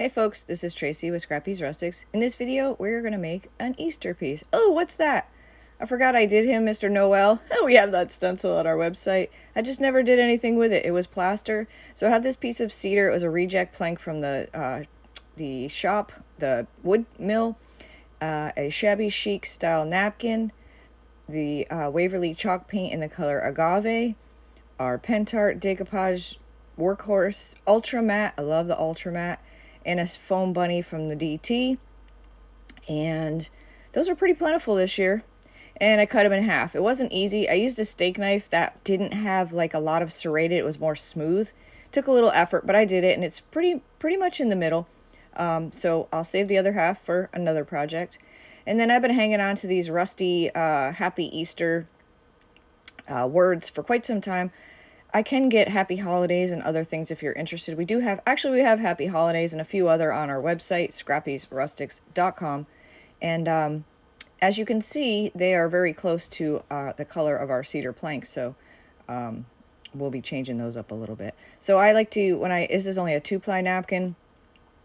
Hey folks, this is Tracy with Scrappy's Rustics. In this video, we're going to make an Easter piece. Oh, what's that? I forgot I did him, Mr. Noel. We have that stencil on our website. I just never did anything with it. It was plaster. So I have this piece of cedar. It was a reject plank from the shop, the wood mill, a Shabby Chic style napkin, the Waverly chalk paint in the color agave, our Pentart decoupage workhorse ultra matte. I love the ultra matte. And a foam bunny from the DT, and those are pretty plentiful this year, and I cut them in half. It wasn't easy. I used a steak knife that didn't have like a lot of serrated. It was more smooth. Took a little effort, but I did it, and it's pretty much in the middle. So I'll save the other half for another project. And then I've been hanging on to these rusty Happy Easter words for quite some time. I can get Happy Holidays and other things if you're interested. We have Happy Holidays and a few other on our website, scrappyrustics.com. And as you can see, they are very close to the color of our cedar plank, so we'll be changing those up a little bit. So I like to, this is only a 2-ply napkin,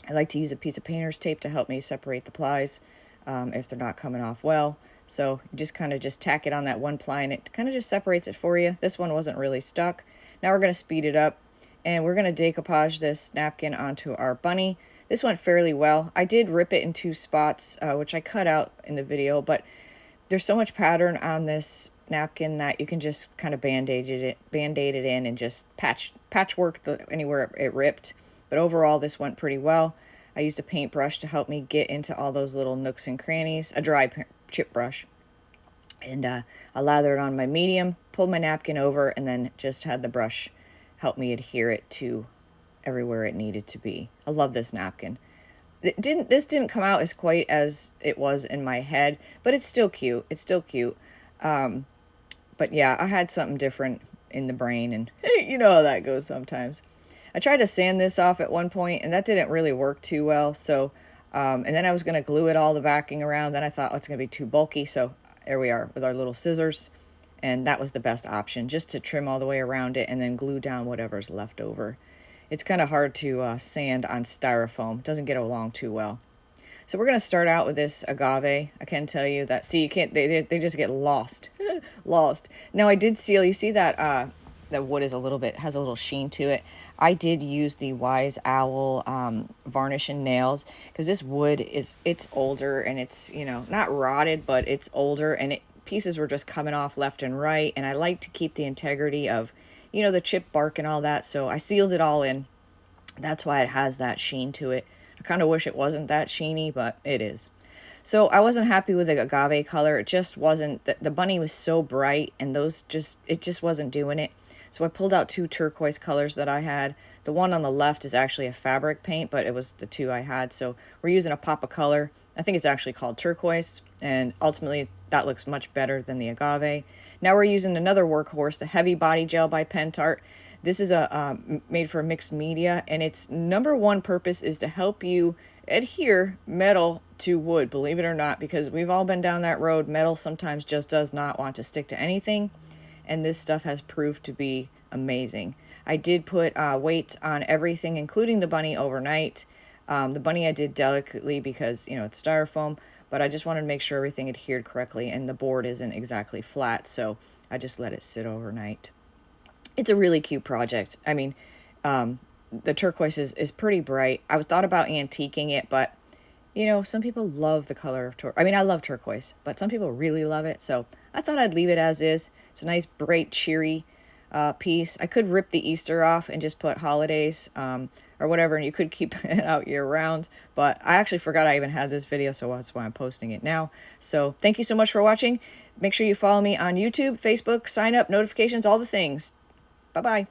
I like to use a piece of painter's tape to help me separate the plies if they're not coming off well. So you just kind of tack it on that 1 ply, and it kind of just separates it for you. This one wasn't really stuck. Now we're going to speed it up, and we're going to decoupage this napkin onto our bunny. This went fairly well. I did rip it in 2 spots, which I cut out in the video, but there's so much pattern on this napkin that you can just kind of band-aid it in and just patchwork anywhere it ripped. But overall, this went pretty well. I used a paintbrush to help me get into all those little nooks and crannies, a dry chip brush, and I lathered on my medium, pulled my napkin over, and then just had the brush help me adhere it to everywhere it needed to be. I love this napkin. This didn't come out as quite as it was in my head, but it's still cute. It's still cute. But yeah, I had something different in the brain, and you know how that goes sometimes. I tried to sand this off at one point, and that didn't really work too well. So, and then I was going to glue it all the backing around. Then I thought, oh, it's going to be too bulky. So there we are with our little scissors. And that was the best option, just to trim all the way around it and then glue down whatever's left over. It's kind of hard to sand on styrofoam. It doesn't get along too well. So we're going to start out with this agave. I can tell you that, see, you can't, they just get lost. Lost. Now I did seal, you see that that wood is has a little sheen to it. I did use the Wise Owl varnish and nails, because this wood it's older, and it's, you know, not rotted, but it's older, and pieces were just coming off left and right, and I like to keep the integrity of, you know, the chip bark and all that, so I sealed it all in. That's why it has that sheen to it. I kind of wish it wasn't that sheeny, but it is. So I wasn't happy with the agave color. It just wasn't, the bunny was so bright, and it just wasn't doing it. So I pulled out 2 turquoise colors that I had. The one on the left is actually a fabric paint, but it was the 2 I had. So we're using a pop of color. I think it's actually called turquoise, and ultimately that looks much better than the agave. Now we're using another workhorse, the Heavy Body Gel by Pentart. This is made for mixed media, and its #1 purpose is to help you adhere metal to wood, believe it or not, because we've all been down that road. Metal sometimes just does not want to stick to anything, and this stuff has proved to be amazing. I did put weights on everything, including the bunny, overnight. The bunny I did delicately because, you know, it's styrofoam, but I just wanted to make sure everything adhered correctly, and the board isn't exactly flat, so I just let it sit overnight. It's a really cute project. I mean, the turquoise is pretty bright. I thought about antiquing it, but, you know, some people love the color of turquoise. I mean, I love turquoise, but some people really love it, so I thought I'd leave it as is. It's a nice, bright, cheery piece. I could rip the Easter off and just put holidays or whatever, and you could keep it out year-round, but I actually forgot I even had this video, so that's why I'm posting it now. So thank you so much for watching. Make sure you follow me on YouTube, Facebook, sign up, notifications, all the things. Bye-bye.